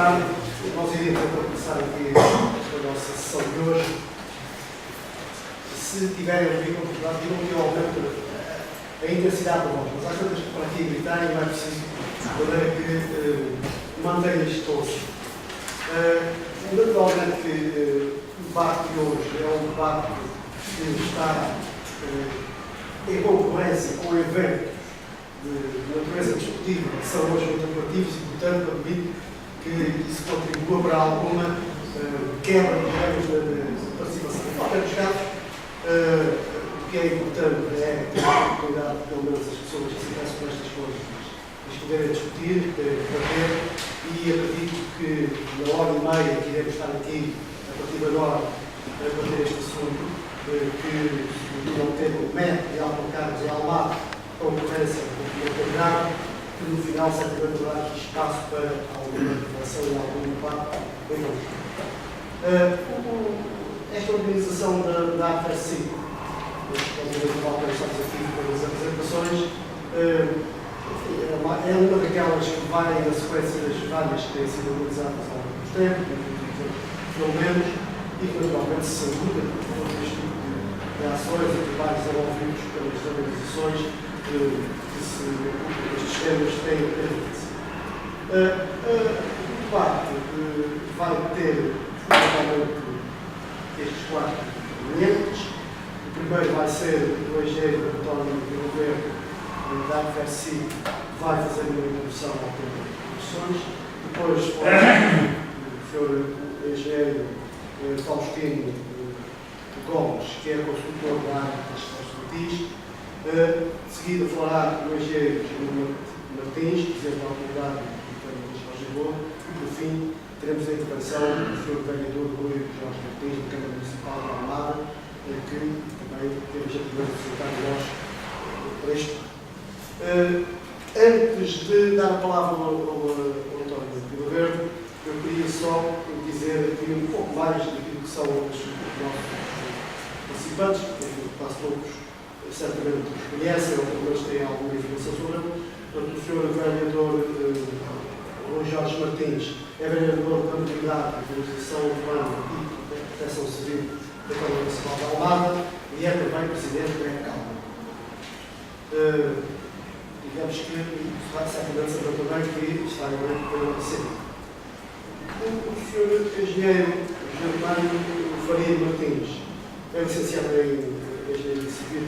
tarde. Nós iríamos então começar aqui a nossa sessão de hoje. Se tiverem a ouvir com dificuldade, digam que eu aumento a intensidade da voz, mas há coisas que para aqui gritarem não é preciso, de maneira que mantenha isto ouço. Naturalmente que o debate de hoje é um debate que está em concorrência com eventos de natureza discutível, que são hoje muito apelativos e, portanto, admito que isso contribua para alguma quebra, digamos, da participação. Em qualquer dos casos, o que é importante é ter a oportunidade, pelo menos as pessoas que se interessam por estas coisas, de poderem discutir, poderem debater, e acredito que na hora e meia que iremos estar aqui, a partir de agora, a debater este assunto, que não teve o método de Albuquerque e Almada, concorrência com o combinado, que no final certamente haverá aqui espaço para alguma reflexão e algum debate. Esta organização da AFER5, que estamos aqui pelas apresentações, é uma daquelas que vai na sequência das várias que têm sido organizadas ao longo do tempo, pelo menos, e que naturalmente se saúda por este tipo de ações e trabalhos envolvidos pelas organizações que se ocupam destes temas têm interesse. O debate vai ter fundamentalmente estes quatro elementos. O primeiro vai ser o engenheiro António de Governo da AFER5, vai fazer uma introdução ao tema das questões. Depois o Sr. Engenheiro Faustino Gomes, que é construtor da área das construtis. De seguida falará o engenheiro Martins, presidente da autoridade do Plano de Lisboa, e por fim teremos a intervenção do Sr. Vereador Rui Jorge Martins, da Câmara Municipal de Almada, que também temos a representar nós para este. Antes de dar a palavra ao António de Governo, eu queria só dizer aqui um pouco mais daquilo que são os nossos participantes, porque quase todos certamente os conhecem, ou pelo menos têm alguma informação sobre ele. Portanto, o Sr. Vereador Rui Jorge Martins é vereador da Mobilidade, da Organização Urbana e da Proteção Civil da Câmara Municipal de Almada e é também presidente da ECAL. Digamos que certamente saberá também que está em grande permanência. O Sr. Engenheiro Germano Faria Martins é licenciado em Engenharia Civil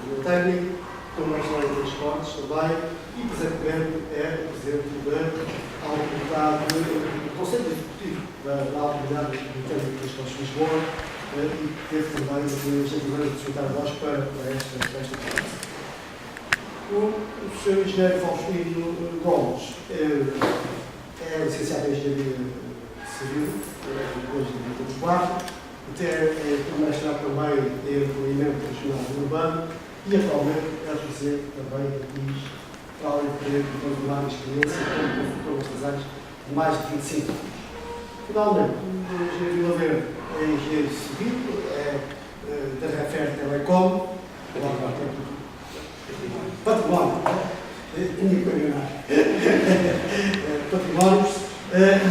pelo Técnico, com mestrado em Transportes também, e presentemente é presidente da autoridade, do Conselho Executivo da Autoridade Técnica de Transportes de Lisboa, e teve também a gentileza de juntar a nós para esta conversa. O Sr. Engenheiro Faustino Gomes é licenciado em Engenharia Civil, depois de 2004, tem mestrado também em Planeamento Regional Urbano e atualmente é presidente também da PIS, para além de ter uma experiência como consultor nestas áreas de mais de 25 anos. Finalmente, o engenheiro Vila Verde é engenheiro civil, é da Refer Telecom, património, tinha que enganar, patrimónios,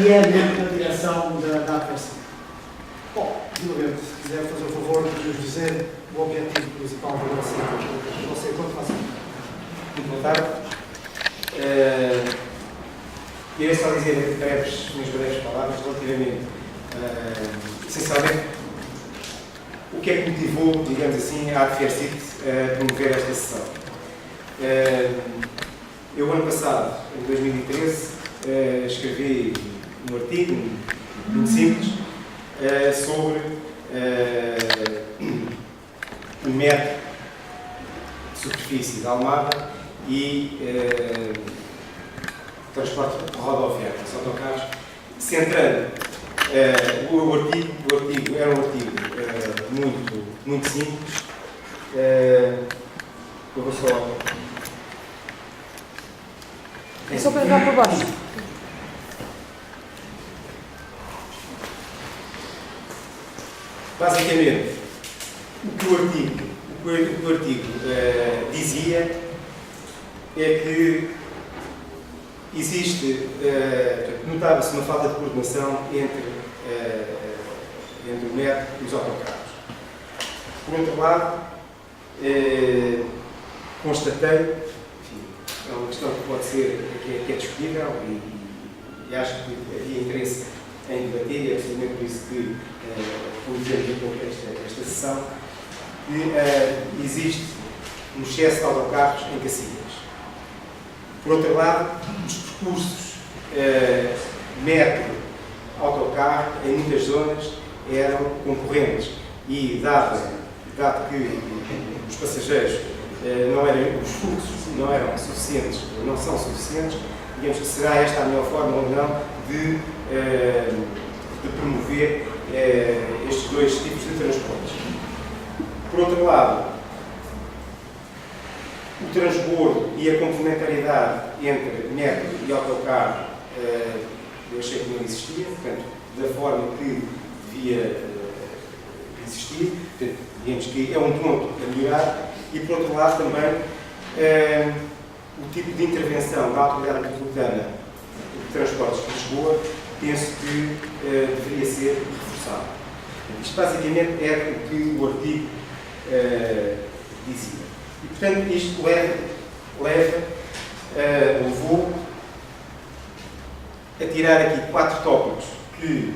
e é membro da direção da AFER5. Bom, Vila Verde, se quiser fazer o favor de nos dizer o objetivo principal da nossa encontro, faça. Muito boa tarde. Queria só dizer umas breves palavras relativamente, essencialmente, o que é que motivou, digamos assim, a AFER5 a promover esta sessão. Eu, ano passado, em 2013, escrevi um artigo muito simples sobre o método de superfície de Almada e transporte rodoviário, os autocarros, centrando o artigo era um artigo muito simples. Eu vou só... É só para entrar por baixo. Basicamente, o que o artigo dizia é que notava-se uma falta de coordenação entre o metro e os autocarros. Por outro lado, constatei, enfim, é uma questão que pode ser, que é discutível e acho que havia interesse em debater, e é precisamente por isso que publicamos um pouco esta sessão, que existe um excesso de autocarros em Cacilhas. Por outro lado, os percursos metro-autocarro em muitas zonas eram concorrentes e, dado que os passageiros os fluxos não eram suficientes, não são suficientes, digamos que será esta a melhor forma ou não de promover estes dois tipos de transportes. Por outro lado, o transbordo e a complementaridade entre metro e autocarro eu achei que não existia, portanto, da forma que devia existir, portanto, digamos que é um ponto a melhorar, e por outro lado também o tipo de intervenção da Autoridade Metropolitana de Transportes de Lisboa, penso que deveria ser reforçado. Isto basicamente é o que o artigo dizia. E, portanto, isto levou a tirar aqui 4 tópicos que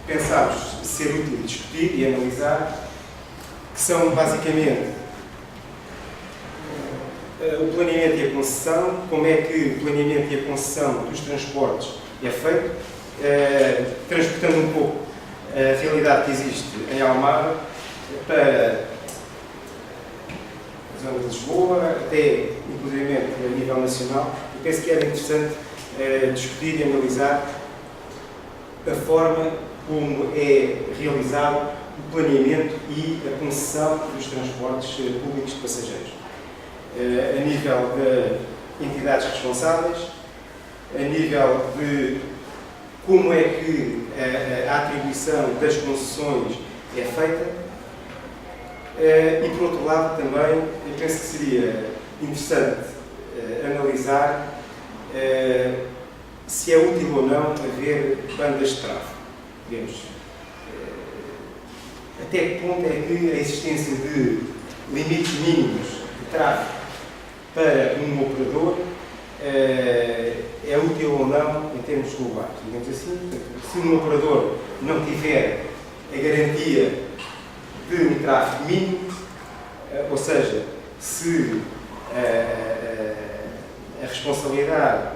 pensámos ser útil discutir e analisar, que são basicamente o planeamento e a concessão, como é que o planeamento e a concessão dos transportes é feito, transportando um pouco a realidade que existe em Almada para a zona de Lisboa, até inclusive a nível nacional. Eu penso que era interessante discutir e analisar a forma como é realizado o planeamento e a concessão dos transportes públicos de passageiros. A nível de entidades responsáveis, a nível de como é que a atribuição das concessões é feita e, por outro lado, também, eu penso que seria interessante analisar se é útil ou não haver bandas de tráfego. Digamos, até que ponto é que a existência de limites mínimos de tráfego para um operador é útil ou não em termos globais. Digamos assim, se um operador não tiver a garantia de um tráfego mínimo, ou seja, se a responsabilidade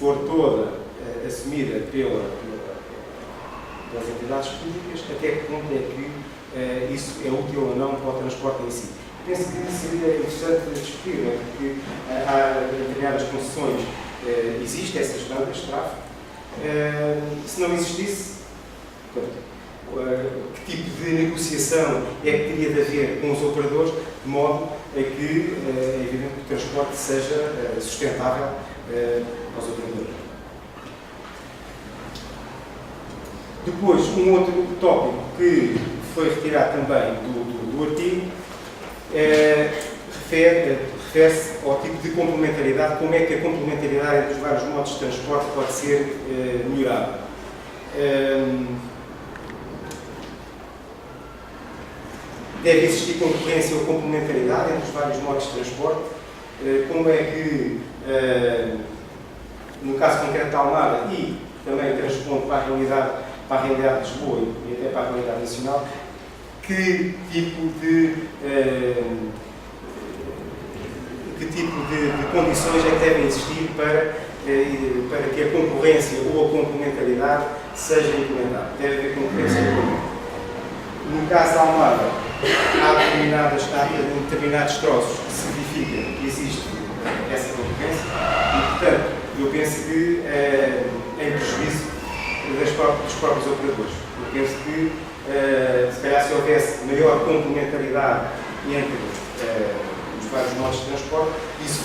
for toda assumida pelas entidades públicas, até que ponto é que isso é útil ou não para o transporte em si. Penso que seria interessante discutir, não é? Porque há determinadas concessões, existem essas bandas de tráfego. Se não existisse, que tipo de negociação é que teria de haver com os operadores, de modo a que é evidente que o transporte seja sustentável aos operadores. Depois, um outro tópico que foi retirado também do artigo refere-se ao tipo de complementaridade, como é que a complementaridade entre os vários modos de transporte pode ser melhorada. Deve existir concorrência ou complementaridade entre os vários modos de transporte. Como é que, no caso concreto da Almada, e também transpondo para a realidade de Lisboa e até para a realidade nacional, que tipo de condições é que devem existir para que a concorrência ou a complementaridade seja implementada? Deve haver concorrência ou não? No caso da Almada, há determinados troços que se verifica que existe essa concorrência e, portanto, eu penso que em prejuízo dos próprios operadores. Eu penso que, se calhar, se houvesse maior complementaridade entre os vários modos de transporte, isso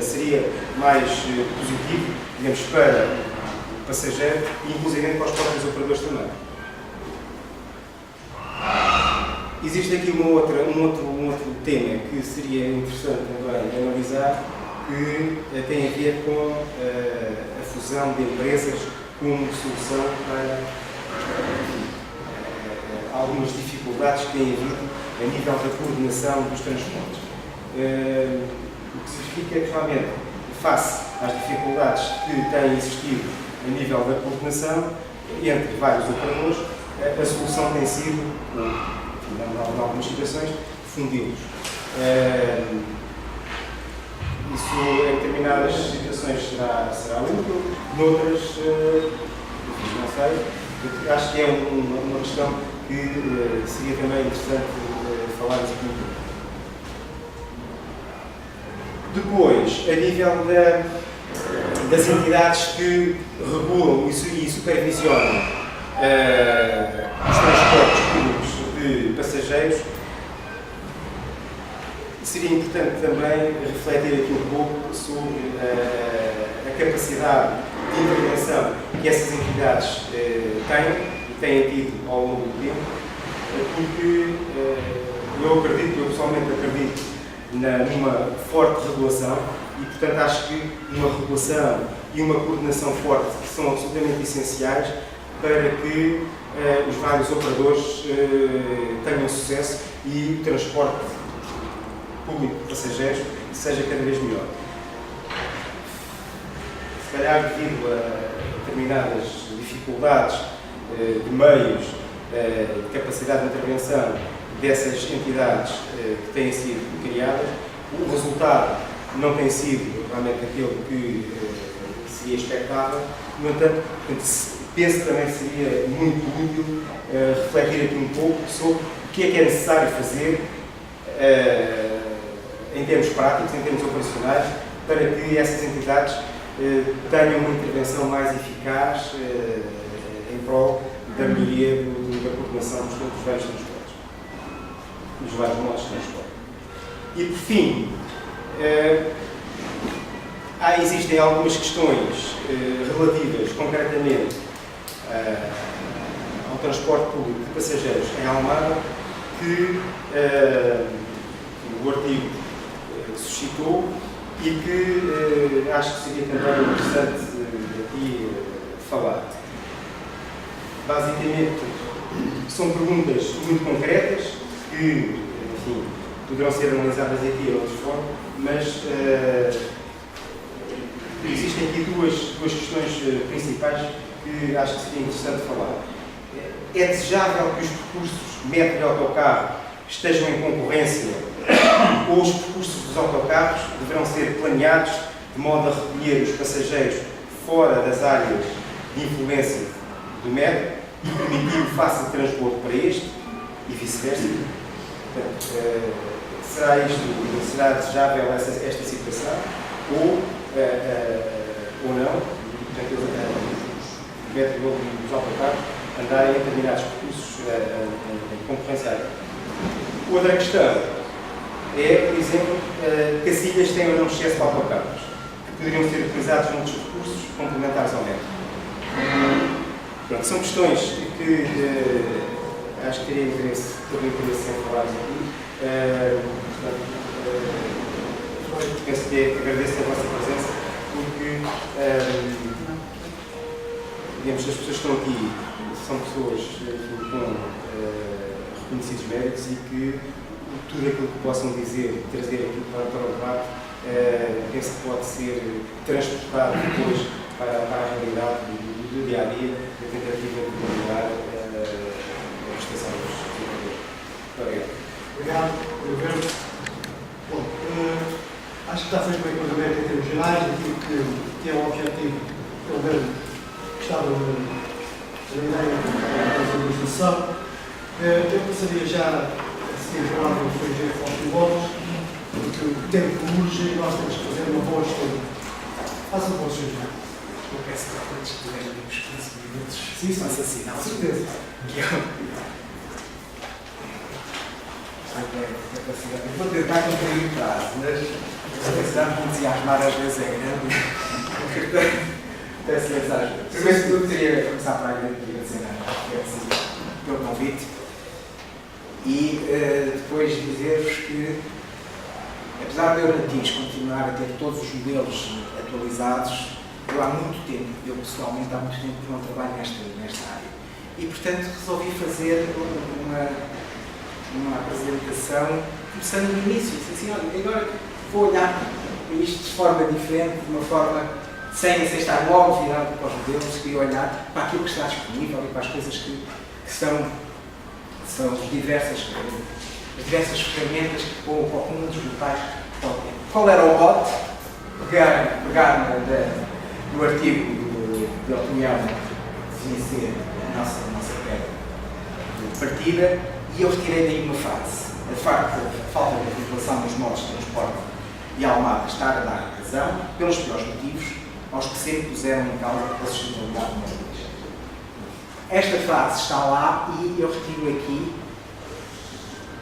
seria mais positivo, digamos, para o passageiro e, inclusive, para os próprios operadores também. Existe aqui um outro tema que seria interessante também analisar, que tem a ver com a fusão de empresas como solução para algumas dificuldades que têm havido a nível da coordenação dos transportes. O que significa que, realmente, face às dificuldades que têm existido a nível da coordenação entre vários operadores, a solução tem sido, em algumas situações, fundi-los. Isso, em determinadas situações, será útil, noutras, não sei. Acho que é uma questão que seria também interessante falarmos aqui um pouco. Depois, a nível das entidades que regulam e supervisionam os transportes públicos de passageiros, seria importante também refletir aqui um pouco sobre a capacidade de intervenção que essas entidades têm e têm tido ao longo do tempo, porque eu pessoalmente acredito numa forte regulação e, portanto, acho que uma regulação e uma coordenação forte que são absolutamente essenciais para que os vários operadores tenham sucesso e o transporte público de passageiros seja cada vez melhor. Se calhar, devido a determinadas dificuldades de meios, de capacidade de intervenção dessas entidades que têm sido criadas, o resultado não tem sido realmente aquele que seria expectável. No entanto, penso que também seria muito útil refletir aqui um pouco sobre o que é necessário fazer em termos práticos, em termos operacionais, para que essas entidades tenham uma intervenção mais eficaz em prol da melhoria da coordenação dos vários transportes, dos vários modos de transporte. E, por fim, existem algumas questões relativas, concretamente, ao transporte público de passageiros em Almada, que o artigo suscitou e que acho que seria também interessante aqui falar. Basicamente, são perguntas muito concretas que, enfim, poderão ser analisadas aqui ou de outra forma, mas existem aqui duas questões principais que acho que seria interessante falar. É desejável que os percursos metro e autocarro estejam em concorrência ou os percursos dos autocarros deverão ser planeados de modo a recolher os passageiros fora das áreas de influência do metro e permitir o fácil transporte para este e vice-versa? Será desejável esta situação ou não? Portanto, os metros e os autocarros andarem em determinados percursos em concorrência. Outra questão é, por exemplo, que as ilhas têm ou não excesso de autocarros, que poderiam ser utilizados noutros recursos complementares ao metro. Pronto, são questões que acho que teria interesse em falar aqui. Penso que agradeço a vossa presença, porque digamos, as pessoas que estão aqui são pessoas com reconhecidos méritos e que tudo aquilo que possam dizer, trazer aqui para o debate, penso que pode ser transportado depois para a realidade do dia a dia, da tentativa de melhorar a prestação dos trabalhadores. Obrigado. Obrigado. Bom, acho que está feito um enquadramento em termos gerais daquilo que é o objetivo que o governo estava na ideia da administração. Eu passaria já a seguir a palavra ao Sr. Engenheiro Fausto Lopes, porque o tempo urge e nós temos que fazer uma boa história. Faça um bom Sr. Engenheiro. Eu peço que todos tiverem uns 15 minutos. Sim, faça sinal. Certeza. Eu vou tentar cumprir o prazo, mas a capacidade de entusiasmar às vezes é grande. Peço-lhes ajuda. Primeiro de tudo, queria começar para agradecer pelo convite e depois dizer-vos que apesar da Euratis continuar a ter todos os modelos atualizados, eu há muito tempo, eu pessoalmente há muito tempo que não trabalho nesta área. E, portanto, resolvi fazer uma apresentação, começando no início, assim, olha, agora vou olhar para isto de forma diferente, de uma forma sem estar logo virado para os modelos, queria olhar para aquilo que está disponível e para as coisas que são as diversas ferramentas ou alguns dos locais. Qual era o mote? Pegar no artigo de opinião que devia ser a nossa pedra de partida, e eu retirei daí uma frase. A falta de regulação dos modos de transporte de Almada está a dar razão, pelos piores motivos, aos que sempre puseram em causa a sustentabilidade do nosso país. Esta frase está lá e eu retiro aqui,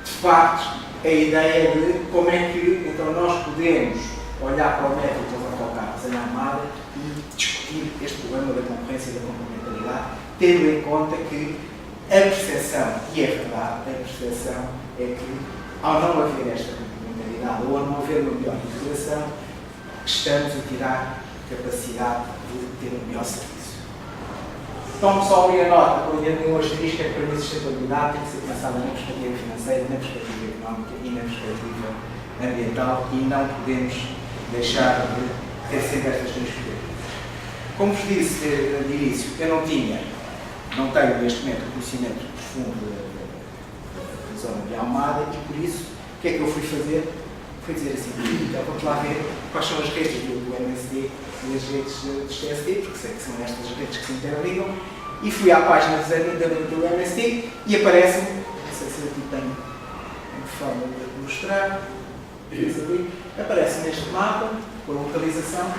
de facto, a ideia de como é que então nós podemos olhar para o método dos autocarros em Almada e discutir este problema da concorrência e da complementaridade, tendo em conta que a percepção, e é verdade, a percepção é que, ao não haver esta complementaridade ou ao não haver uma melhor integração, estamos a tirar capacidade de ter um melhor serviço. Tome só ali a nota, por exemplo, um asterisco é que para mim a sustentabilidade tem que ser pensada na perspectiva financeira, na perspectiva económica e na perspectiva ambiental, e não podemos deixar de ter sempre estas três perspectivas. Como vos disse de início, eu não tenho neste momento conhecimento profundo da zona de Almada, e por isso, o que é que eu fui fazer? Fui dizer assim, então vamos lá ver quais são as redes do MSD e as redes do TSD, porque sei que são estas redes que se interligam, e fui à página do MSD e aparece-me, não sei se eu aqui tenho uma forma de mostrar, aparece-me este mapa, com a localização,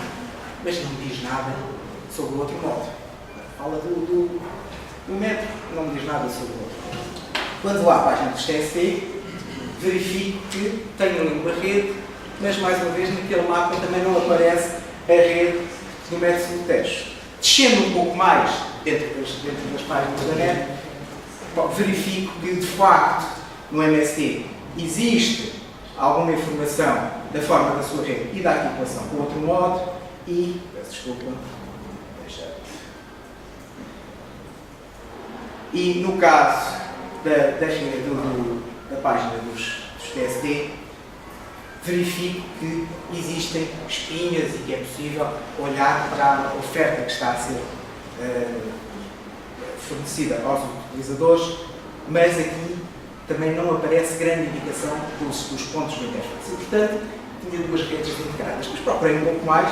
mas não diz nada sobre o outro modo. Fala do metro, não me diz nada sobre o outro. Quando vou à página do TSD, verifico que tenho ali uma rede, mas mais uma vez naquele mapa também não aparece a rede do método do Tejo. Descendo um pouco mais dentro das páginas da net, verifico que de facto no MSD existe alguma informação da forma da sua rede e da articulação com outro modo e, peço desculpa, e no caso da página dos TSD, verifico que existem espinhas e que é possível olhar para a oferta que está a ser fornecida aos utilizadores, mas aqui também não aparece grande indicação dos pontos de interface. E, portanto, tinha duas redes integradas. Mas procurei um pouco mais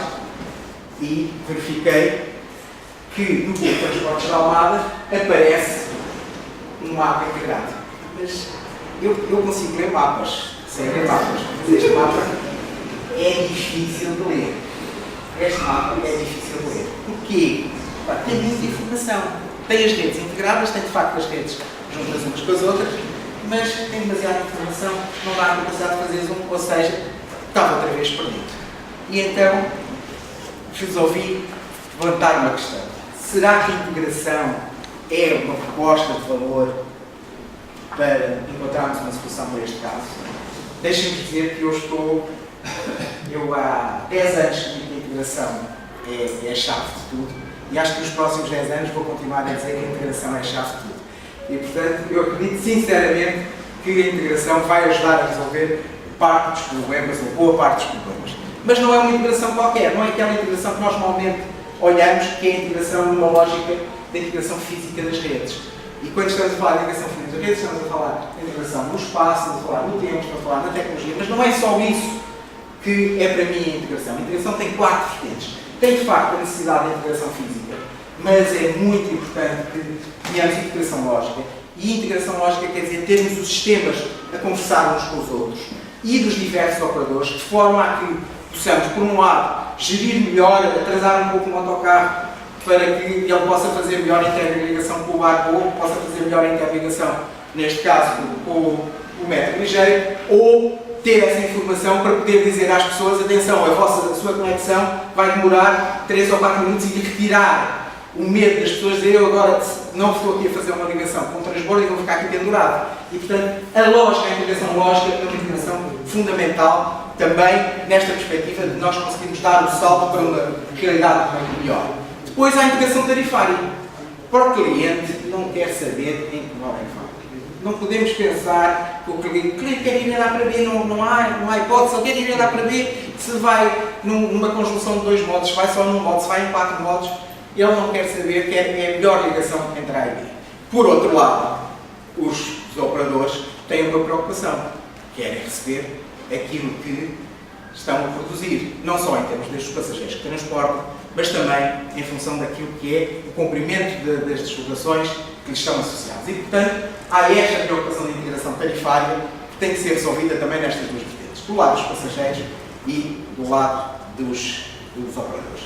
e verifiquei que no Google Transportes de Almada aparece um mapa integrado. Mas eu consigo ler mapas, sem ler mapas, mas este mapa é difícil de ler. Este mapa é difícil de ler. Porquê? Tem muita informação. Tem as redes integradas, tem de facto as redes juntas umas com as outras, mas tem demasiada informação, não dá a capacidade de fazer zoom, ou seja, estava outra vez perdido. E então resolvi levantar uma questão. Será que a integração é uma proposta de valor para encontrarmos uma solução para este caso? Deixem-me dizer que eu há 10 anos digo que a integração é a chave de tudo, e acho que nos próximos 10 anos vou continuar a dizer que a integração é a chave de tudo. E, portanto, eu acredito sinceramente que a integração vai ajudar a resolver parte dos problemas, ou boa parte dos problemas. Mas não é uma integração qualquer, não é aquela integração que nós normalmente olhamos, que é a integração numa lógica da integração física das redes. E quando estamos a falar de integração física das redes, estamos a falar de integração no espaço, estamos a falar no tempo, estamos a falar na tecnologia, mas não é só isso que é para mim a integração. A integração tem 4 vertentes. Tem, de facto, a necessidade da integração física, mas é muito importante que tenhamos integração lógica. E integração lógica quer dizer termos os sistemas a conversar uns com os outros e dos diversos operadores, de forma a que possamos, por um lado, gerir melhor, atrasar um pouco o autocarro para que ele possa fazer melhor interligação com o barco, ou possa fazer melhor interligação, neste caso, com o metro ligeiro, ou ter essa informação para poder dizer às pessoas: atenção, a sua conexão vai demorar 3 ou 4 minutos, e retirar o medo das pessoas de eu agora não estou aqui a fazer uma ligação com um transbordo e vou ficar aqui pendurado. E, portanto, a integração lógica é uma integração fundamental também nesta perspectiva de nós conseguirmos dar o salto para uma realidade muito melhor. Depois há a integração tarifária. Para o cliente não quer saber em que modo é que vai. Não podemos pensar que o cliente quer ir lá para B, não há hipótese, ele quer ir lá para B, se vai numa conjunção de 2 modos, se vai só num modo, se vai em 4 modos, ele não quer saber, é a melhor ligação entre A e B. Por outro lado, os operadores têm uma preocupação, que é receber aquilo que estão a produzir, não só em termos destes passageiros que transportam, mas também em função daquilo que é o cumprimento das legislações que lhes estão associadas. E, portanto, há esta preocupação de integração tarifária que tem que ser resolvida também nestas duas vertentes, do lado dos passageiros e do lado dos operadores.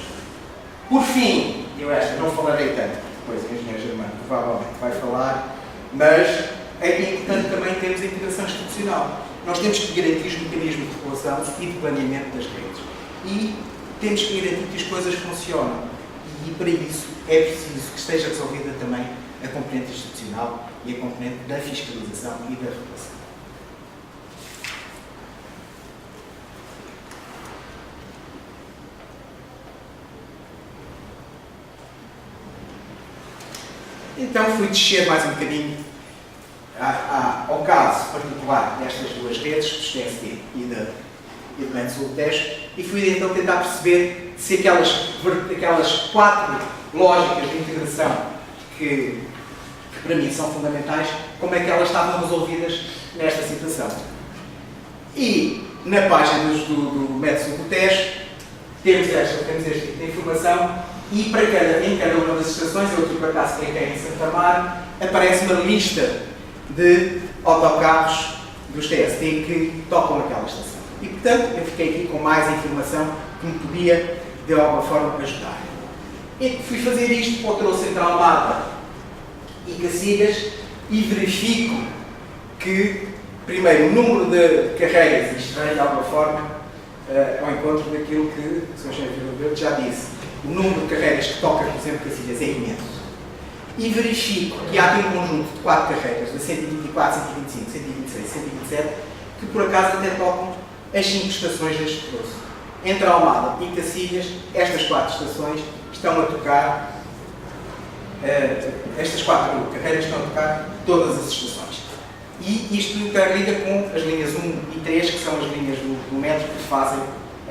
Por fim, eu não falarei tanto, depois o engenheiro Germano provavelmente vai falar, mas é importante também termos a integração institucional. Nós temos que garantir os mecanismos de regulação e de planeamento das redes. E temos que garantir que as coisas funcionam. E para isso é preciso que esteja resolvida também a componente institucional e a componente da fiscalização e da regulação. Então fui descer mais um bocadinho ao caso particular destas duas redes, dos TST e do Bem Sul do Tejo, e fui então tentar perceber se aquelas 4 lógicas de integração que para mim são fundamentais, como é que elas estavam resolvidas nesta situação. E na página do Bem Sul do Tejo temos este tipo de informação e em cada uma das estações, eu aqui por acaso cliquei em Santa Mar, aparece uma lista de autocarros dos TST que tocam aquela estação. E, portanto, eu fiquei aqui com mais informação que me podia, de alguma forma, ajudar. E fui fazer isto para o Troço Central Almada e Cacilhas e verifico que, primeiro, o número de carreiras, isto vem, de alguma forma, ao encontro daquilo que o Sr. Engenheiro Verde já disse. O número de carreiras que toca, por exemplo, Cacilhas é imenso. E verifico que há aqui um conjunto de 4 carreiras, da 124, 125, 126, 127, que por acaso até tocam as 5 estações deste troço. Entre Almada e Cacilhas, estas 4 estações estão a tocar, estas 4 carreiras estão a tocar todas as estações. E isto interliga com as linhas 1 e 3, que são as linhas do metro que fazem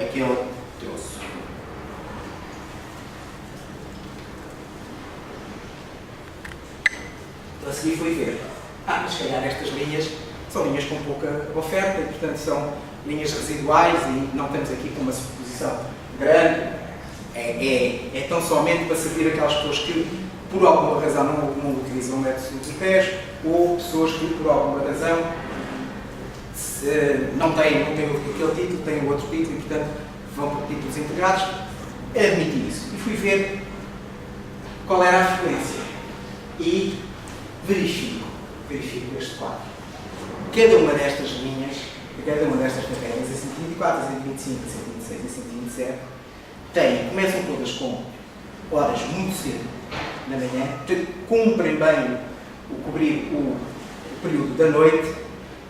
aquele troço. A seguir fui ver, mas se calhar estas linhas são linhas com pouca oferta e, portanto, são linhas residuais e não temos aqui com uma superposição grande. É tão somente para servir aquelas pessoas que, por alguma razão, não utilizam o método do Tejo ou pessoas que, por alguma razão, não têm aquele título, têm outro título e, portanto, vão por títulos integrados. Admiti isso. E fui ver qual era a frequência. E verifico este quadro. Cada uma destas linhas, cada uma destas carreiras, a 124, a 125, a 126 e a 127, começam todas com horas muito cedo na manhã, cumprem bem cobrir o período da noite,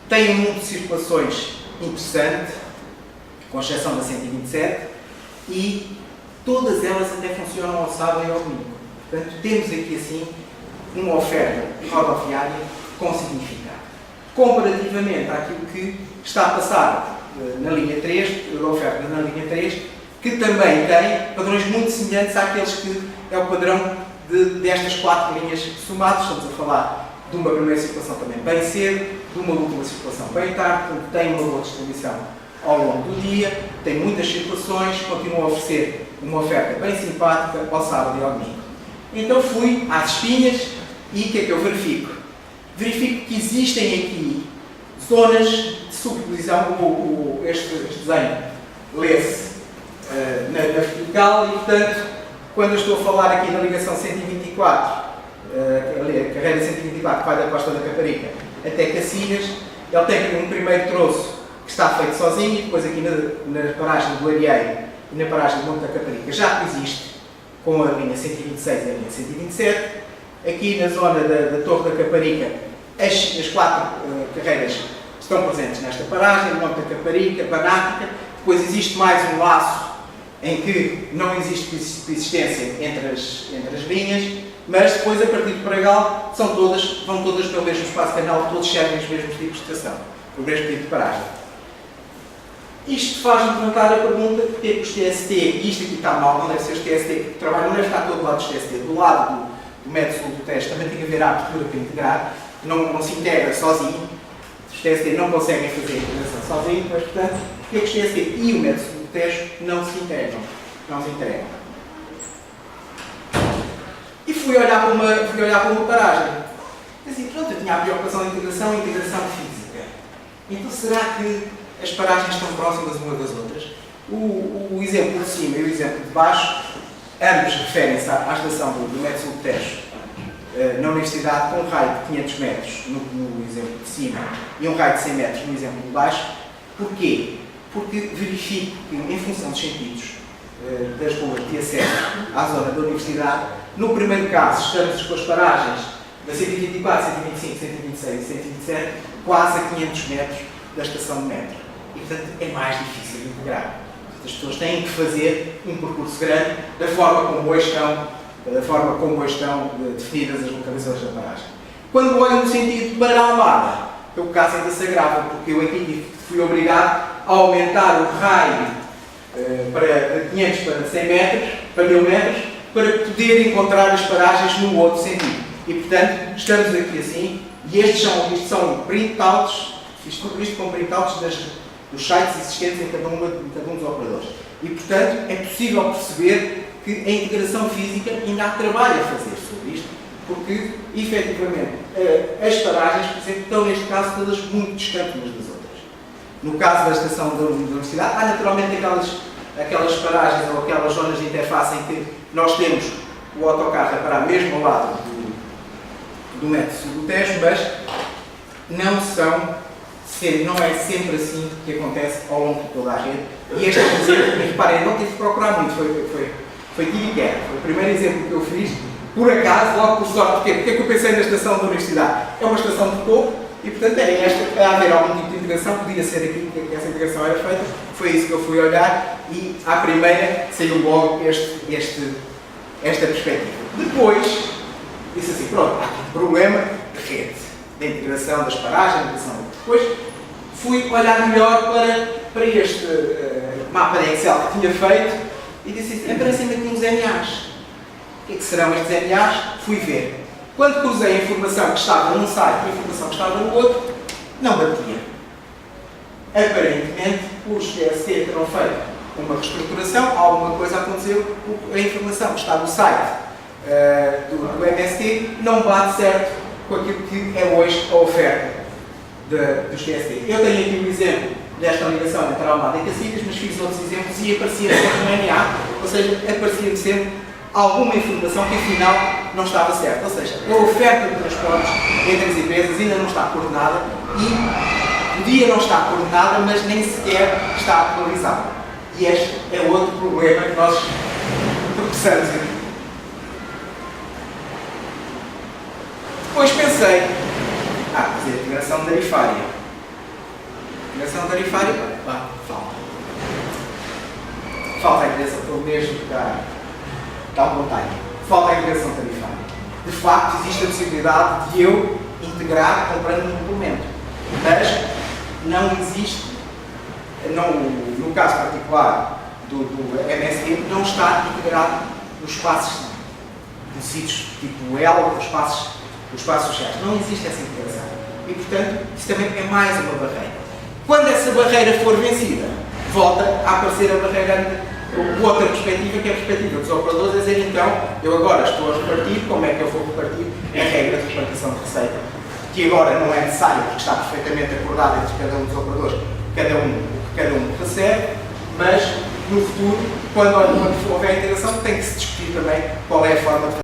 têm um número de circulações interessante, com exceção da 127, e todas elas até funcionam ao sábado e ao domingo. Portanto, temos aqui assim uma oferta rodoviária com significado. Comparativamente àquilo que está a passar na linha 3, a oferta na linha 3, que também tem padrões muito semelhantes àqueles que é o padrão destas 4 linhas somadas. Estamos a falar de uma primeira circulação também bem cedo, de uma última circulação bem tarde, portanto tem uma boa distribuição ao longo do dia, tem muitas circulações, continuam a oferecer uma oferta bem simpática ao sábado e ao domingo. Então fui às espinhas e o que é que eu verifico? Verifico que existem aqui zonas de superposição. Este desenho lê-se na vertical e, portanto, quando eu estou a falar aqui na ligação 124, a carreira 124 que vai da Costa da Caparica até Cacilhas, ele tem aqui um primeiro troço que está feito sozinho e depois aqui na paragem do Arieiro e na paragem do Monte da Caparica já coexiste com a linha 126 e a linha 127. Aqui na zona da Torre da Caparica, as 4 carreiras estão presentes nesta paragem, Monte da Caparica, Banática, Depois existe mais um laço em que não existe coexistência entre as linhas, mas depois, a partir do pregal, vão todas pelo mesmo espaço canal, todos servem os mesmos tipos de estação, o mesmo tipo de paragem. Isto faz-me levantar a pergunta porque é que os TST, isto aqui está mal, não deve ser os TST que trabalham, não deve estar todo lado dos TST. Do lado do método do teste também tem que haver a abertura para integrar, não se integra sozinho. Os TST não conseguem fazer a integração sozinho, mas, portanto, porque é que os TST e o método do teste não se integram? Não se integram. E fui olhar para uma paragem. Assim, pronto, eu tinha a preocupação de integração e integração física. Então, será que as paragens estão próximas umas das outras? O exemplo de cima e o exemplo de baixo, ambos referem-se à estação do método do Tejo, na Universidade, com um raio de 500 metros no exemplo de cima e um raio de 100 metros no exemplo de baixo. Porquê? Porque verifico que, em função dos sentidos das ruas de acesso à zona da Universidade, no primeiro caso, estamos com as paragens da 124, 125, 126 e 127, quase a 500 metros da estação de metro. E, portanto, é mais difícil de integrar. As pessoas têm que fazer um percurso grande da forma como hoje estão definidas as localizações da paragem. Quando olho no sentido para a Almada, o caso ainda se agrava, porque eu aqui fui obrigado a aumentar o raio de 500 para 100 metros, para 1000 metros, para poder encontrar as paragens no outro sentido. E, portanto, estamos aqui assim, e isto são printouts, tudo isto com printouts dos sites existentes em cada um dos operadores. E, portanto, é possível perceber que a integração física ainda há trabalho a fazer sobre isto, porque, efetivamente, as paragens, por exemplo, estão, neste caso, todas muito distantes umas das outras. No caso da estação da Universidade, há naturalmente aquelas paragens ou aquelas zonas de interface em que nós temos o autocarro a parar mesmo ao lado do método do Tejo, mas não é sempre assim que acontece ao longo de toda a rede. E este é um exemplo, e reparem, não tive que procurar muito, foi tiro e queda. Foi o primeiro exemplo que eu fiz, por acaso, logo por sorte. Porquê? Porque é que eu pensei na estação da Universidade? É uma estação de topo e, portanto, a haver algum tipo de integração, podia ser aqui que essa integração era feita. Foi isso que eu fui olhar e, à primeira, saiu logo esta perspectiva. Depois, disse assim, pronto, há aqui um problema de rede, de integração das paragens, depois fui olhar melhor para este mapa de Excel que tinha feito e disse assim, aparecem aqui uns MAs. O que é que serão estes MAs? Fui ver. Quando cruzei a informação que estava num site e a informação que estava no outro, não batia. Aparentemente, os TST terão feito uma reestruturação, alguma coisa aconteceu, a informação que está no site do MST não bate certo com aquilo que é hoje a oferta dos TST. Eu tenho aqui um exemplo desta ligação entre a Almada e Cacilhas, mas fiz outros exemplos e aparecia sempre um MA, ou seja, aparecia sempre alguma informação que afinal não estava certa. Ou seja, a oferta de transportes entre as empresas ainda não está coordenada e podia não estar coordenada, mas nem sequer está atualizada. E este é outro problema que nós tropeçamos aqui. Depois pensei, mas a integração tarifária. Integração tarifária, falta. Falta a integração, pelo mesmo que dá um vontade. Falta a integração tarifária. De facto, existe a possibilidade de eu integrar comprando um complemento. Mas não existe, no caso particular do MST, não está integrado nos espaços de sítios tipo L, os espaços sociais. Não existe essa integração. E, portanto, isso também é mais uma barreira. Quando essa barreira for vencida, volta a aparecer a barreira, outra perspectiva, que é a perspectiva dos operadores, a dizer, então, eu agora estou a repartir, como é que eu vou repartir a regra de repartição de receita, que agora não é necessária, porque está perfeitamente acordada entre cada um dos operadores, cada um recebe, mas, no futuro, quando houver integração, tem que se discutir também qual é a forma de